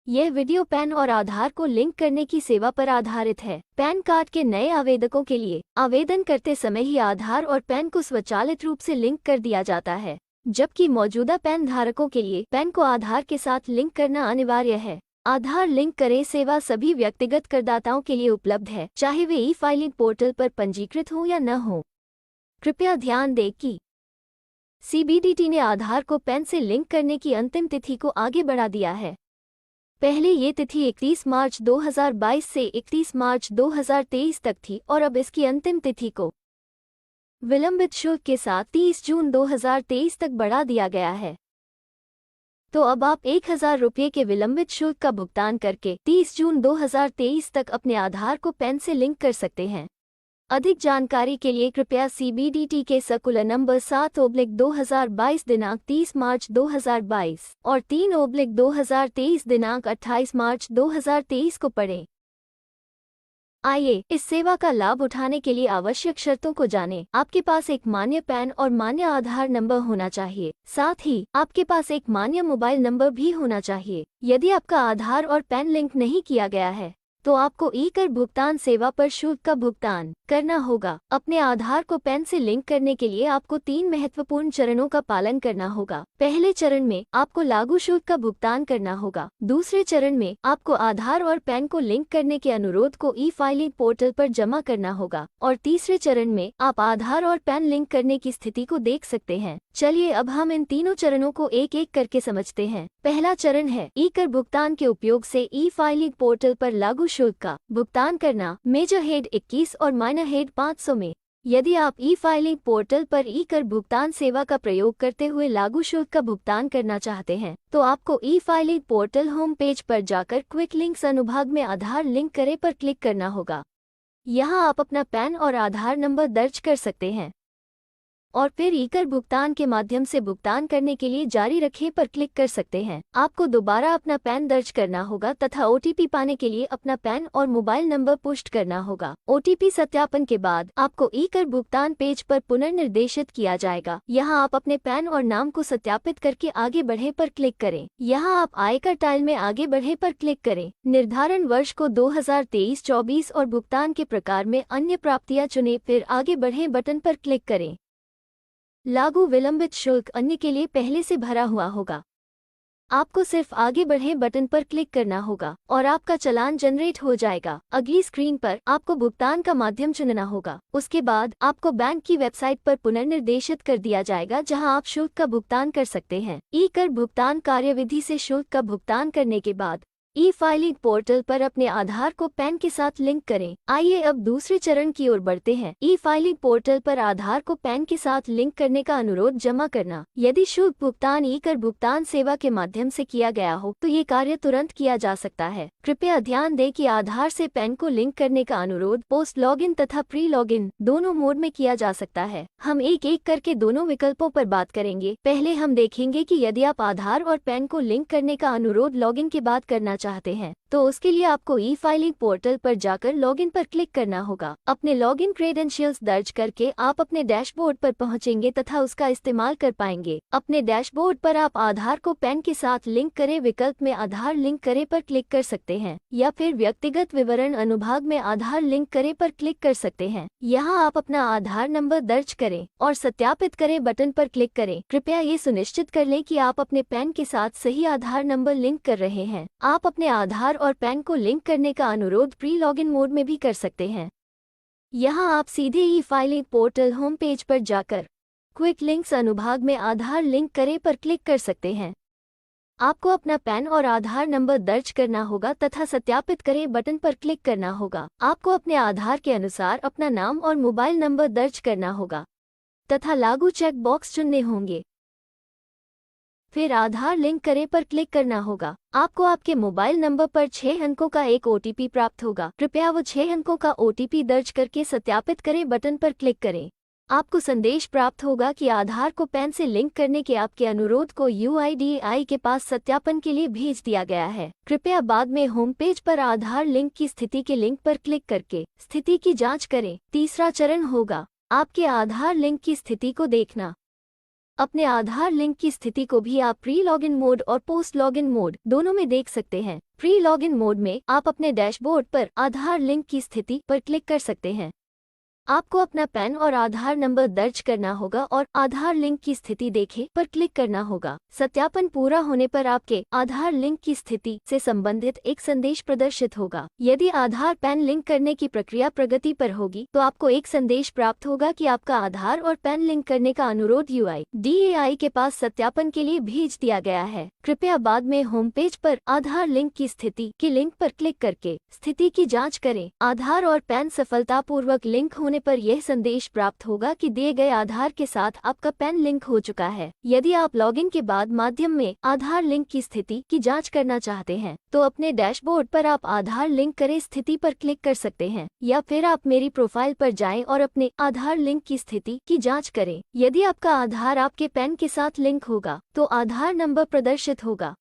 यह video pan और आधार को लिंक करने की सेवा पर आधारित है। पैन कार्ड के नए आवेदकों के लिए आवेदन करते समय ही आधार और पैन को स्वचालित रूप से लिंक कर दिया जाता है, जबकि मौजूदा पैन धारकों के लिए पैन को आधार के साथ लिंक करना अनिवार्य है। आधार लिंक करें सेवा सभी व्यक्तिगत करदाताओं के लिए उपलब्ध है, चाहे वे ई फाइलिंग पोर्टल पर पंजीकृत हों या न हो। कृपया ध्यान दें कि सीबीडीटी ने आधार को पैन से लिंक करने की अंतिम तिथि को आगे बढ़ा दिया है। पहले ये तिथि 31 मार्च 2022 से 31 मार्च 2023 तक थी और अब इसकी अंतिम तिथि को विलंबित शुल्क के साथ 30 जून 2023 तक बढ़ा दिया गया है। तो अब आप 1000 रुपये के विलंबित शुल्क का भुगतान करके 30 जून 2023 तक अपने आधार को पैन से लिंक कर सकते हैं। अधिक जानकारी के लिए कृपया सीबीडीटी के सर्कुलर नंबर 7/2022 दिनांक 30 मार्च 2022 और 3/2023 दिनांक 28 मार्च 2023 को पढ़ें। आइए इस सेवा का लाभ उठाने के लिए आवश्यक शर्तों को जानें। आपके पास एक मान्य पैन और मान्य आधार नंबर होना चाहिए। साथ ही आपके पास एक मान्य मोबाइल नंबर भी होना चाहिए। यदि आपका आधार और पैन लिंक नहीं किया गया है तो आपको ई कर भुगतान सेवा पर शुल्क का भुगतान करना होगा। अपने आधार को पैन से लिंक करने के लिए आपको 3 महत्वपूर्ण चरणों का पालन करना होगा। पहले चरण में आपको लागू शुल्क का भुगतान करना होगा। दूसरे चरण में आपको आधार और पैन को लिंक करने के अनुरोध को ई फाइलिंग पोर्टल पर जमा करना होगा और तीसरे चरण में आप आधार और पैन लिंक करने की स्थिति को देख सकते हैं। चलिए अब हम इन तीनों चरणों को एक एक करके समझते हैं। पहला चरण है ई कर भुगतान के उपयोग से ई फाइलिंग पोर्टल पर लागू शुल्क का भुगतान करना। मेजर हेड 21 और माइनर हेड 500 में यदि आप ई फाइलिंग पोर्टल पर ई कर भुगतान सेवा का प्रयोग करते हुए लागू शुल्क का भुगतान करना चाहते हैं तो आपको ई फाइलिंग पोर्टल होम पेज पर जाकर क्विक लिंक्स अनुभाग में आधार लिंक करें पर क्लिक करना होगा। यहाँ आप अपना पैन और आधार नंबर दर्ज कर सकते हैं और फिर ई कर भुगतान के माध्यम से भुगतान करने के लिए जारी रखें पर क्लिक कर सकते हैं। आपको दोबारा अपना पैन दर्ज करना होगा तथा ओटीपी पाने के लिए अपना पैन और मोबाइल नंबर पुष्ट करना होगा। ओटीपी सत्यापन के बाद आपको ई कर भुगतान पेज पर पुनर्निर्देशित किया जाएगा। यहाँ आप अपने पैन और नाम को सत्यापित करके आगे बढ़े पर क्लिक करें। यहाँ आप आयकर टाइल में आगे बढ़े पर क्लिक करें। निर्धारण वर्ष को 2023-24 और भुगतान के प्रकार में अन्य प्राप्तियां चुनें, फिर आगे बढ़े बटन पर क्लिक करें। लागू विलंबित शुल्क अन्य के लिए पहले से भरा हुआ होगा। आपको सिर्फ आगे बढ़े बटन पर क्लिक करना होगा और आपका चालान जनरेट हो जाएगा। अगली स्क्रीन पर आपको भुगतान का माध्यम चुनना होगा। उसके बाद आपको बैंक की वेबसाइट पर पुनर्निर्देशित कर दिया जाएगा जहां आप शुल्क का भुगतान कर सकते हैं। ई कर भुगतान कार्यविधि से शुल्क का भुगतान करने के बाद ई फाइलिंग पोर्टल पर अपने आधार को पैन के साथ लिंक करें। आइए अब दूसरे चरण की ओर बढ़ते हैं। ई फाइलिंग पोर्टल पर आधार को पैन के साथ लिंक करने का अनुरोध जमा करना। यदि शुल्क भुगतान ई कर भुगतान सेवा के माध्यम से किया गया हो तो ये कार्य तुरंत किया जा सकता है। कृपया ध्यान दें कि आधार से पैन को लिंक करने का अनुरोध पोस्ट लॉगिन तथा प्री लॉगिन दोनों मोड में किया जा सकता है। हम एक एक करके दोनों विकल्पों पर बात करेंगे। पहले हम देखेंगे कि यदि आप आधार और पैन को लिंक करने का अनुरोध लॉगिन के बाद करना चाहते हैं तो उसके लिए आपको ई फाइलिंग पोर्टल पर जाकर लॉगिन पर क्लिक करना होगा। अपने लॉगिन क्रेडेंशियल्स दर्ज करके आप अपने डैशबोर्ड पर पहुंचेंगे तथा उसका इस्तेमाल कर पाएंगे। अपने डैशबोर्ड पर आप आधार को पैन के साथ लिंक करें विकल्प में आधार लिंक करें पर क्लिक कर सकते हैं या फिर व्यक्तिगत विवरण अनुभाग में आधार लिंक करें पर क्लिक कर सकते हैं। यहाँ आप अपना आधार नंबर दर्ज करें और सत्यापित करें बटन पर क्लिक करें। कृपया ये सुनिश्चित कर लें कि आप अपने पैन के साथ सही आधार नंबर लिंक कर रहे हैं। आप अपने आधार और पैन को लिंक करने का अनुरोध प्री लॉगिन मोड में भी कर सकते हैं। यहाँ आप सीधे ई फाइलिंग पोर्टल होम पेज पर जाकर क्विक लिंक्स अनुभाग में आधार लिंक करें पर क्लिक कर सकते हैं। आपको अपना पैन और आधार नंबर दर्ज करना होगा तथा सत्यापित करें बटन पर क्लिक करना होगा। आपको अपने आधार के अनुसार अपना नाम और मोबाइल नंबर दर्ज करना होगा तथा लागू चेक बॉक्स चुनने होंगे। फिर आधार लिंक करें पर क्लिक करना होगा। आपको आपके मोबाइल नंबर पर 6 अंकों का एक ओटीपी प्राप्त होगा। कृपया वो 6 अंकों का ओटीपी दर्ज करके सत्यापित करें बटन पर क्लिक करें। आपको संदेश प्राप्त होगा कि आधार को पैन से लिंक करने के आपके अनुरोध को यूआईडीएआई के पास सत्यापन के लिए भेज दिया गया है। कृपया बाद में होम पेज पर आधार लिंक की स्थिति के लिंक पर क्लिक करके स्थिति की जाँच करें। तीसरा चरण होगा आपके आधार लिंक की स्थिति को देखना। अपने आधार लिंक की स्थिति को भी आप प्री लॉगिन मोड और पोस्ट लॉगिन मोड दोनों में देख सकते हैं। प्री लॉगिन मोड में आप अपने डैशबोर्ड पर आधार लिंक की स्थिति पर क्लिक कर सकते हैं। आपको अपना पैन और आधार नंबर दर्ज करना होगा और आधार लिंक की स्थिति देखें पर क्लिक करना होगा। सत्यापन पूरा होने पर आपके आधार लिंक की स्थिति से संबंधित एक संदेश प्रदर्शित होगा। यदि आधार पैन लिंक करने की प्रक्रिया प्रगति पर होगी तो आपको एक संदेश प्राप्त होगा कि आपका आधार और पैन लिंक करने का अनुरोध UIDAI के पास सत्यापन के लिए भेज दिया गया है। कृपया बाद में होम पेज पर आधार लिंक की स्थिति के लिंक पर क्लिक करके स्थिति की जाँच करें। आधार और पैन सफलतापूर्वक लिंक होने पर यह संदेश प्राप्त होगा कि दिए गए आधार के साथ आपका पैन लिंक हो चुका है। यदि आप लॉगिन के बाद माध्यम में आधार लिंक की स्थिति की जांच करना चाहते हैं तो अपने डैशबोर्ड पर आप आधार लिंक करे स्थिति पर क्लिक कर सकते हैं, या फिर आप मेरी प्रोफाइल पर जाएं और अपने आधार लिंक की स्थिति की जांच करें। यदि आपका आधार आपके पैन के साथ लिंक होगा तो आधार नंबर प्रदर्शित होगा।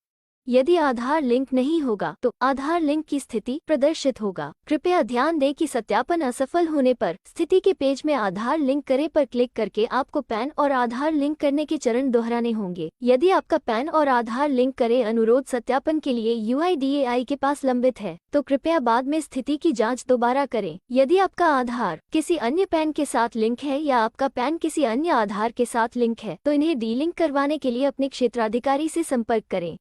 यदि आधार लिंक नहीं होगा तो आधार लिंक की स्थिति प्रदर्शित होगा। कृपया ध्यान दें कि सत्यापन असफल होने पर स्थिति के पेज में आधार लिंक करें पर क्लिक करके आपको पैन और आधार लिंक करने के चरण दोहराने होंगे। यदि आपका पैन और आधार लिंक करे अनुरोध सत्यापन के लिए UIDAI के पास लंबित है तो कृपया बाद में स्थिति की जाँच दोबारा करें। यदि आपका आधार किसी अन्य पैन के साथ लिंक है या आपका पैन किसी अन्य आधार के साथ लिंक है तो इन्हें डीलिंक करवाने के लिए अपने क्षेत्राधिकारी से संपर्क करें।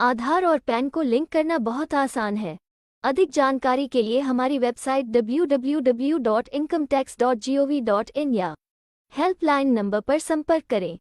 आधार और पैन को लिंक करना बहुत आसान है। अधिक जानकारी के लिए हमारी वेबसाइट www.incometax.gov.in या हेल्पलाइन नंबर पर संपर्क करें।